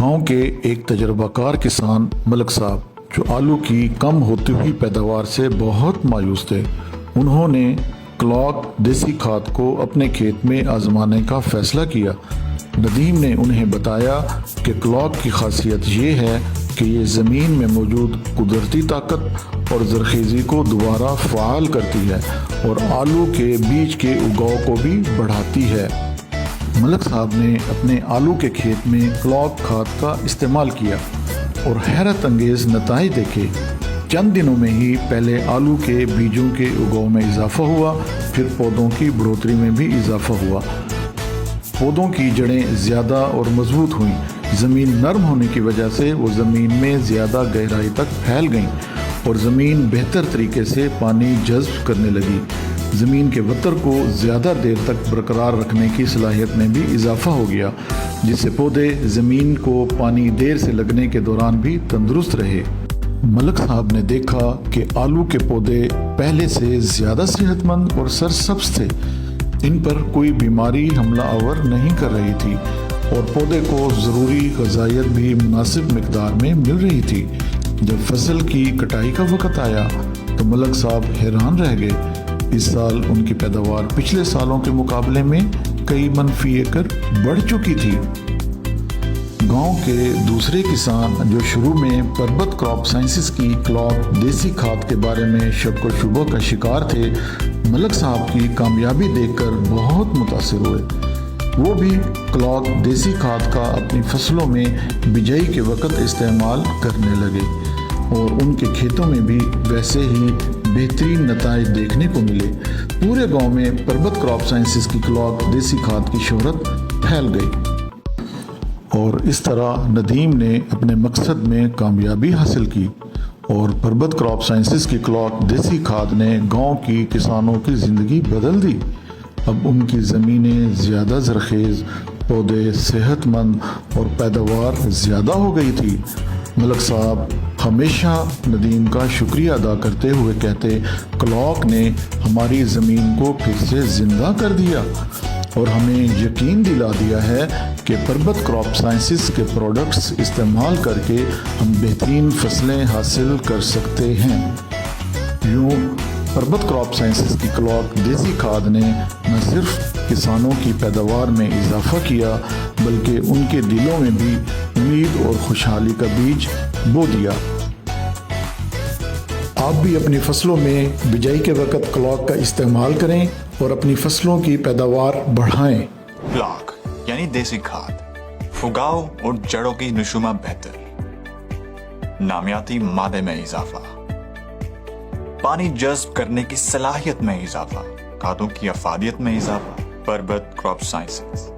गांव के एक तजर्बा कार किसान मलक साहब जो आलू की कम होती हुई पैदावार से बहुत मायूस थे, उन्होंने क्लॉक देसी खाद को अपने खेत में आजमाने का फैसला किया। नदीम ने उन्हें बताया कि क्लॉक की खासियत ये है कि ये ज़मीन में मौजूद कुदरती ताकत और ज़रख़ेज़ी को दोबारा फ़ाल करती है और आलू के बीज के उगाव को भी बढ़ाती है। मलक साहब ने अपने आलू के खेत में क्लॉक खाद का इस्तेमाल किया और हैरत अंगेज़ नताइज देखे। चंद दिनों में ही पहले आलू के बीजों के उगाव में इजाफा हुआ, फिर पौधों की बढ़ोतरी में भी इजाफा हुआ। पौधों की जड़ें ज़्यादा और मजबूत हुईं। ज़मीन नरम होने की वजह से वो ज़मीन में ज़्यादा गहराई तक फैल गईं और ज़मीन बेहतर तरीके से पानी जज़्ब करने लगी। ज़मीन के वतर को ज़्यादा देर तक बरकरार रखने की सलाहियत में भी इजाफा हो गया, जिससे पौधे ज़मीन को पानी देर से लगने के दौरान भी तंदुरुस्त रहे। मलक साहब ने देखा कि आलू के पौधे पहले से ज़्यादा सेहतमंद और सरसब्ज थे। इन पर कोई बीमारी हमला आवर नहीं कर रही थी और पौधे को ज़रूरी ग़िज़ाइयत भी मुनासिब मिक़दार में मिल रही थी। जब फसल की कटाई का वक़्त आया तो मलक साहब हैरान रह गए। इस साल उनकी पैदावार पिछले सालों के मुकाबले में कई मनफी एकड़ बढ़ चुकी थी। गांव के दूसरे किसान जो शुरू में पर्बत क्रॉप साइंसेस की क्लॉक देसी खाद के बारे में शक व शुबा का शिकार थे, मलक साहब की कामयाबी देखकर बहुत मुतासिर हुए। वो भी क्लॉक देसी खाद का अपनी फसलों में बिजाई के वक़्त इस्तेमाल करने लगे और उनके खेतों में भी वैसे ही बेहतरीन नताइज देखने को मिले। पूरे गांव में पर्बत क्रॉप साइंसेस की क्लॉक देसी खाद की शोहरत फैल गई और इस तरह नदीम ने अपने मकसद में कामयाबी हासिल की और पर्बत क्रॉप साइंसेस की क्लॉक देसी खाद ने गांव की किसानों की ज़िंदगी बदल दी। अब उनकी ज़मीनें ज़्यादा ज़रख़ेज़, पौधे सेहतमंद और पैदावार ज़्यादा हो गई थी। मलक साहब हमेशा नदीम का शुक्रिया अदा करते हुए कहते, क्लॉक ने हमारी ज़मीन को फिर से ज़िंदा कर दिया और हमें यकीन दिला दिया है कि पर्बत क्रॉप साइंसेस के प्रोडक्ट्स इस्तेमाल करके हम बेहतरीन फसलें हासिल कर सकते हैं। यूँ पर्बत क्रॉप साइंसेस की क्लॉक देसी खाद ने न सिर्फ किसानों की पैदावार में इजाफा किया, बल्कि उनके दिलों में भी उम्मीद और खुशहाली का बीज बो दिया। आप भी अपनी फसलों में बिजाई के वक़्त क्लॉक का इस्तेमाल करें और अपनी फसलों की पैदावार बढ़ाएं। क्लॉक यानी देसी खाद, फुगाव और जड़ों की नशुमा बेहतर, नामियाती मादे में इजाफा, पानी जज़्ब करने की सलाहियत में इजाफा, खादों की अफादियत में इजाफा। पर्बत क्रॉप साइंसेस।